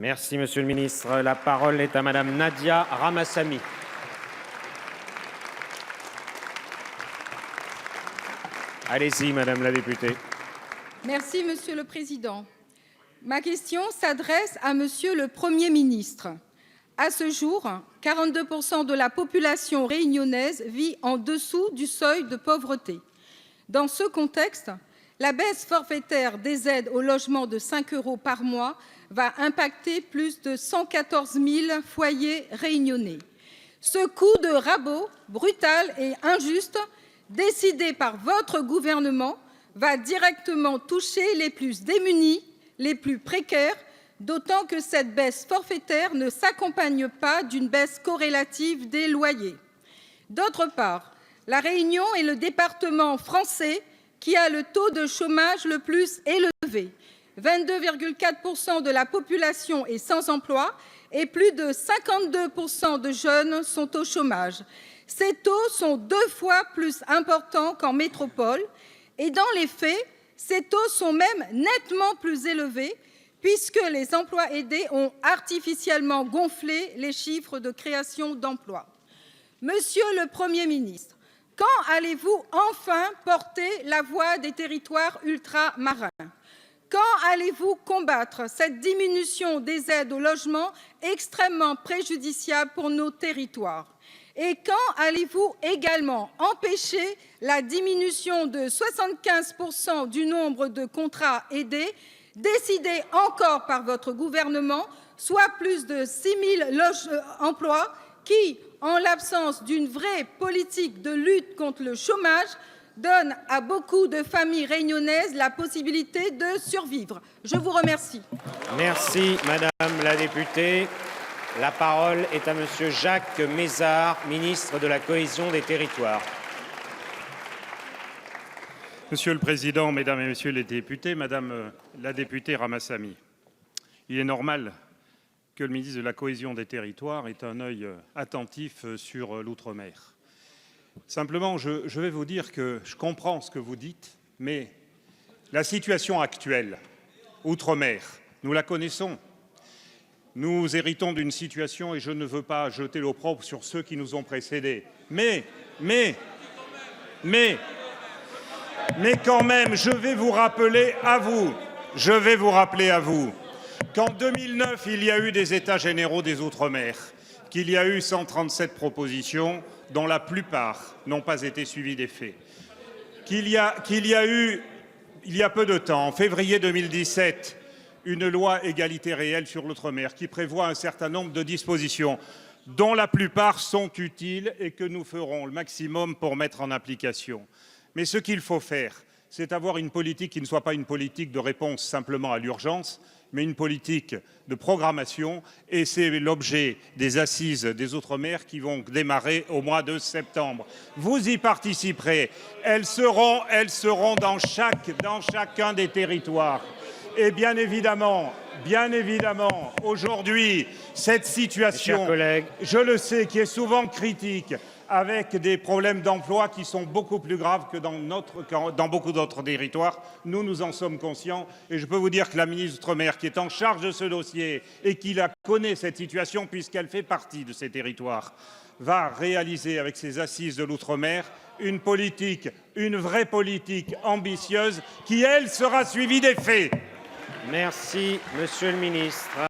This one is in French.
Merci, Monsieur le ministre. La parole est à Madame Nadia Ramassamy. Allez-y, Madame la députée. Merci, Monsieur le Président. Ma question s'adresse à Monsieur le Premier ministre. À ce jour, 42% de la population réunionnaise vit en dessous du seuil de pauvreté. Dans ce contexte, la baisse forfaitaire des aides au logement de 5 € par mois va impacter plus de 114 000 foyers réunionnais. Ce coup de rabot brutal et injuste, décidé par votre gouvernement, va directement toucher les plus démunis, les plus précaires, d'autant que cette baisse forfaitaire ne s'accompagne pas d'une baisse corrélative des loyers. D'autre part, La Réunion est le département français qui a le taux de chômage le plus élevé. 22,4% de la population est sans emploi et plus de 52% de jeunes sont au chômage. Ces taux sont 2 fois plus importants qu'en métropole et dans les faits, ces taux sont même nettement plus élevés puisque les emplois aidés ont artificiellement gonflé les chiffres de création d'emplois. Monsieur le Premier ministre, quand allez-vous enfin porter la voix des territoires ultramarins? Quand allez-vous combattre cette diminution des aides au logement extrêmement préjudiciable pour nos territoires? Et quand allez-vous également empêcher la diminution de 75% du nombre de contrats aidés décidée encore par votre gouvernement, soit plus de 6 000 emplois qui, en l'absence d'une vraie politique de lutte contre le chômage, donne à beaucoup de familles réunionnaises la possibilité de survivre. Je vous remercie. Merci, Madame la députée. La parole est à Monsieur Jacques Mézard, ministre de la Cohésion des Territoires. Monsieur le Président, Mesdames et Messieurs les députés, Madame la députée Ramassamy, il est normal que le ministre de la Cohésion des Territoires ait un œil attentif sur l'outre-mer. Simplement, je vais vous dire que je comprends ce que vous dites, mais la situation actuelle, outre-mer, nous la connaissons. Nous héritons d'une situation, et je ne veux pas jeter l'opprobre sur ceux qui nous ont précédés, mais quand même, je vais vous rappeler à vous, qu'en 2009, il y a eu des États généraux des Outre-mer, qu'il y a eu 137 propositions, dont la plupart n'ont pas été suivies des faits, qu'il y a eu, il y a peu de temps, en février 2017, une loi égalité réelle sur l'outre-mer qui prévoit un certain nombre de dispositions dont la plupart sont utiles et que nous ferons le maximum pour mettre en application. Mais ce qu'il faut faire, c'est avoir une politique qui ne soit pas une politique de réponse simplement à l'urgence, mais une politique de programmation, et c'est l'objet des assises des Outre-mer qui vont démarrer au mois de septembre. Vous y participerez. Elles seront dans chacun des territoires. Et bien évidemment, aujourd'hui, cette situation, je le sais, qui est souvent critique, avec des problèmes d'emploi qui sont beaucoup plus graves que dans beaucoup d'autres territoires. Nous en sommes conscients et je peux vous dire que la ministre Outre-mer, qui est en charge de ce dossier et qui la connaît, cette situation, puisqu'elle fait partie de ces territoires, va réaliser avec ses assises de l'outre-mer une vraie politique ambitieuse qui, elle, sera suivie des faits. Merci, Monsieur le ministre.